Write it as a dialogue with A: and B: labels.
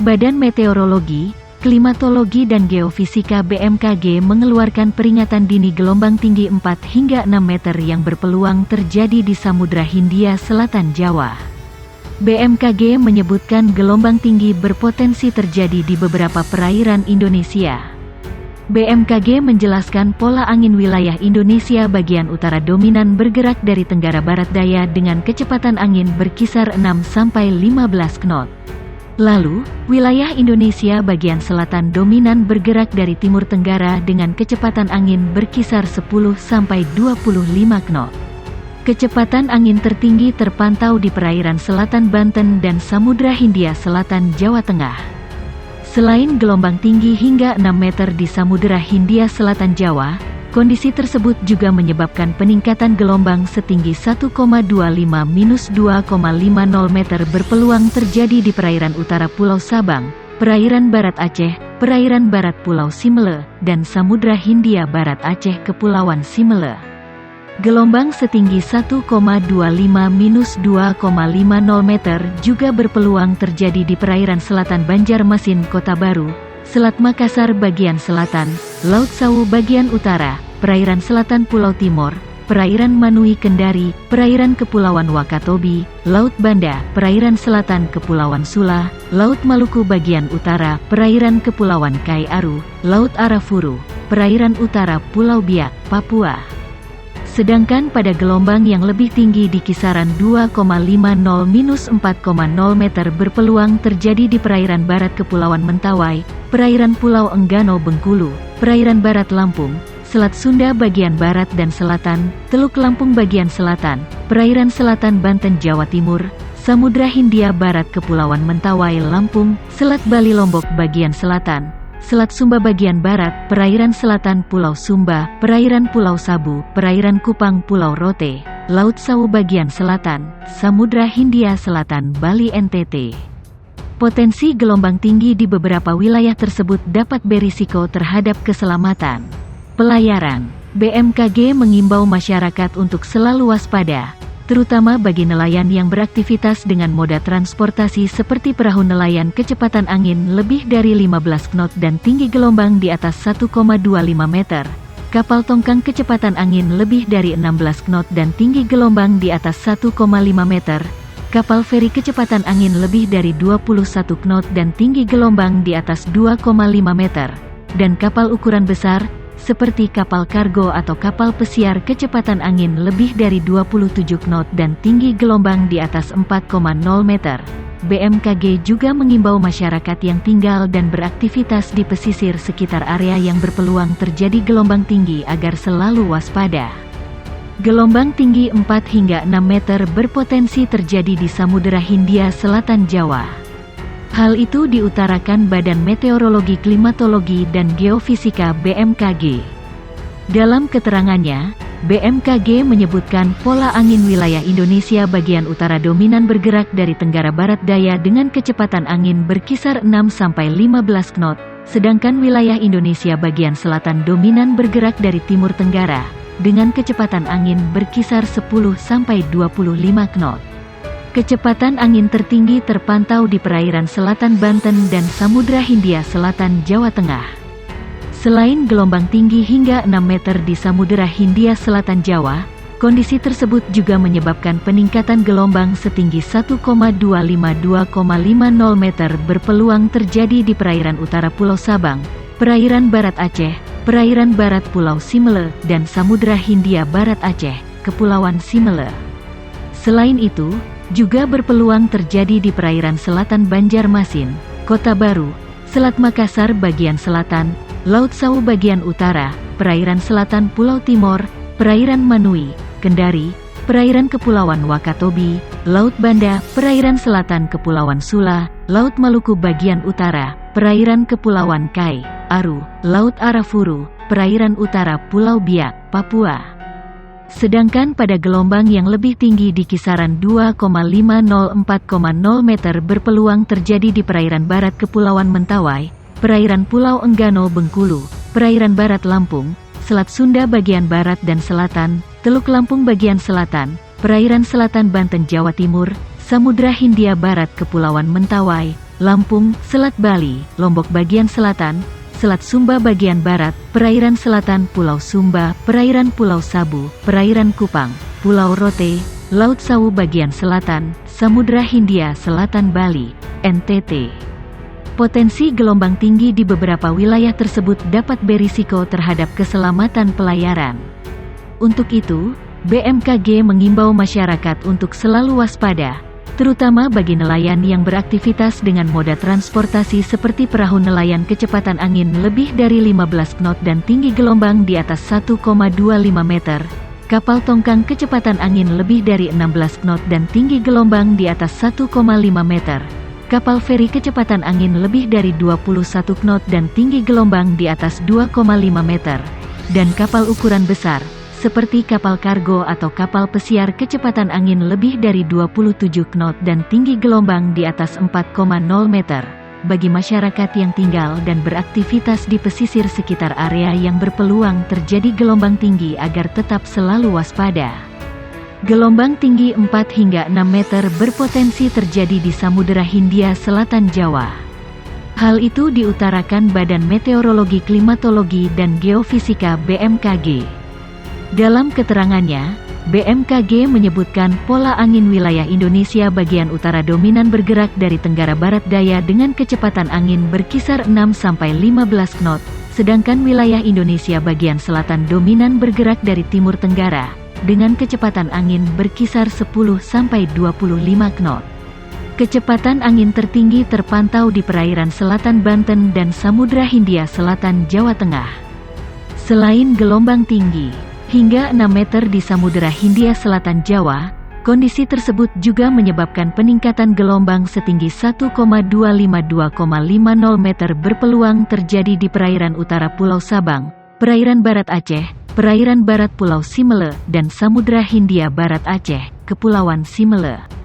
A: Badan Meteorologi, Klimatologi dan Geofisika BMKG mengeluarkan peringatan dini gelombang tinggi 4 hingga 6 meter yang berpeluang terjadi di Samudra Hindia Selatan Jawa. BMKG menyebutkan gelombang tinggi berpotensi terjadi di beberapa perairan Indonesia. BMKG menjelaskan pola angin wilayah Indonesia bagian utara dominan bergerak dari tenggara barat daya dengan kecepatan angin berkisar 6-15 knot. Lalu, wilayah Indonesia bagian selatan dominan bergerak dari timur tenggara dengan kecepatan angin berkisar 10-25 knot. Kecepatan angin tertinggi terpantau di perairan selatan Banten dan Samudra Hindia Selatan Jawa Tengah. Selain gelombang tinggi hingga 6 meter di Samudra Hindia Selatan Jawa, kondisi tersebut juga menyebabkan peningkatan gelombang setinggi 1,25-2,50 meter berpeluang terjadi di perairan utara Pulau Sabang, perairan barat Aceh, perairan barat Pulau Simele, dan Samudra Hindia Barat Aceh Kepulauan Simele. Gelombang setinggi 1,25-2,50 meter juga berpeluang terjadi di perairan selatan Banjarmasin Kota Baru, Selat Makassar bagian selatan, Laut Sawu bagian utara, perairan selatan Pulau Timor, perairan Manui Kendari, perairan Kepulauan Wakatobi, Laut Banda, perairan selatan Kepulauan Sula, Laut Maluku bagian utara, perairan Kepulauan Kai Aru, Laut Arafuru, perairan utara Pulau Biak, Papua. Sedangkan pada gelombang yang lebih tinggi di kisaran 2,50-4,0 meter berpeluang terjadi di perairan barat Kepulauan Mentawai, perairan Pulau Enggano Bengkulu, perairan barat Lampung, Selat Sunda bagian barat dan selatan, Teluk Lampung bagian selatan, perairan selatan Banten Jawa Timur, Samudra Hindia Barat Kepulauan Mentawai Lampung, Selat Bali Lombok bagian selatan, Selat Sumba bagian barat, perairan selatan Pulau Sumba, perairan Pulau Sabu, perairan Kupang Pulau Rote, Laut Sawu bagian selatan, Samudra Hindia Selatan Bali NTT. Potensi gelombang tinggi di beberapa wilayah tersebut dapat berisiko terhadap keselamatan pelayaran. BMKG mengimbau masyarakat untuk selalu waspada, terutama bagi nelayan yang beraktivitas dengan moda transportasi seperti perahu nelayan kecepatan angin lebih dari 15 knot dan tinggi gelombang di atas 1,25 meter, kapal tongkang kecepatan angin lebih dari 16 knot dan tinggi gelombang di atas 1,5 meter, kapal feri kecepatan angin lebih dari 21 knot dan tinggi gelombang di atas 2,5 meter, dan kapal ukuran besar, seperti kapal kargo atau kapal pesiar kecepatan angin lebih dari 27 knot dan tinggi gelombang di atas 4,0 meter. BMKG juga mengimbau masyarakat yang tinggal dan beraktivitas di pesisir sekitar area yang berpeluang terjadi gelombang tinggi agar selalu waspada. Gelombang tinggi 4 hingga 6 meter berpotensi terjadi di Samudra Hindia Selatan Jawa. Hal itu diutarakan Badan Meteorologi Klimatologi dan Geofisika BMKG. Dalam keterangannya, BMKG menyebutkan pola angin wilayah Indonesia bagian utara dominan bergerak dari tenggara barat daya dengan kecepatan angin berkisar 6-15 knot, sedangkan wilayah Indonesia bagian selatan dominan bergerak dari timur tenggara, dengan kecepatan angin berkisar 10-25 knot. Kecepatan angin tertinggi terpantau di perairan selatan Banten dan Samudra Hindia Selatan Jawa Tengah. Selain gelombang tinggi hingga 6 meter di Samudra Hindia Selatan Jawa, kondisi tersebut juga menyebabkan peningkatan gelombang setinggi 1,25-2,50 meter berpeluang terjadi di perairan utara Pulau Sabang, perairan barat Aceh, perairan barat Pulau Simele, dan Samudra Hindia Barat Aceh, Kepulauan Simele. Selain itu, juga berpeluang terjadi di perairan selatan Banjarmasin, Kota Baru, Selat Makassar bagian selatan, Laut Sawu bagian utara, perairan selatan Pulau Timor, perairan Manui, Kendari, perairan Kepulauan Wakatobi, Laut Banda, perairan selatan Kepulauan Sula, Laut Maluku bagian utara, perairan Kepulauan Kai, Aru, Laut Arafuru, perairan utara Pulau Biak, Papua. Sedangkan pada gelombang yang lebih tinggi di kisaran 2,50-4,0 meter berpeluang terjadi di perairan barat Kepulauan Mentawai, perairan Pulau Enggano Bengkulu, perairan barat Lampung, Selat Sunda bagian barat dan selatan, Teluk Lampung bagian selatan, perairan selatan Banten Jawa Timur, Samudra Hindia Barat Kepulauan Mentawai, Lampung, Selat Bali, Lombok bagian selatan, Selat Sumba bagian barat, perairan selatan Pulau Sumba, perairan Pulau Sabu, perairan Kupang, Pulau Rote, Laut Sawu bagian selatan, Samudra Hindia Selatan Bali, NTT. Potensi gelombang tinggi di beberapa wilayah tersebut dapat berisiko terhadap keselamatan pelayaran. Untuk itu, BMKG mengimbau masyarakat untuk selalu waspada, terutama bagi nelayan yang beraktivitas dengan moda transportasi seperti perahu nelayan kecepatan angin lebih dari 15 knot dan tinggi gelombang di atas 1,25 meter, kapal tongkang kecepatan angin lebih dari 16 knot dan tinggi gelombang di atas 1,5 meter, kapal feri kecepatan angin lebih dari 21 knot dan tinggi gelombang di atas 2,5 meter, dan kapal ukuran besar, seperti kapal kargo atau kapal pesiar kecepatan angin lebih dari 27 knot dan tinggi gelombang di atas 4,0 meter, bagi masyarakat yang tinggal dan beraktivitas di pesisir sekitar area yang berpeluang terjadi gelombang tinggi agar tetap selalu waspada. Gelombang tinggi 4 hingga 6 meter berpotensi terjadi di Samudera Hindia Selatan Jawa. Hal itu diutarakan Badan Meteorologi Klimatologi dan Geofisika BMKG. Dalam keterangannya, BMKG menyebutkan pola angin wilayah Indonesia bagian utara dominan bergerak dari tenggara barat daya dengan kecepatan angin berkisar 6-15 knot, sedangkan wilayah Indonesia bagian selatan dominan bergerak dari timur tenggara, dengan kecepatan angin berkisar 10-25 knot. Kecepatan angin tertinggi terpantau di perairan selatan Banten dan Samudra Hindia Selatan Jawa Tengah. Selain gelombang tinggi hingga 6 meter di Samudera Hindia Selatan Jawa, kondisi tersebut juga menyebabkan peningkatan gelombang setinggi 1,252,50 meter berpeluang terjadi di perairan utara Pulau Sabang, perairan barat Aceh, perairan barat Pulau Simele, dan Samudra Hindia Barat Aceh, Kepulauan Simele.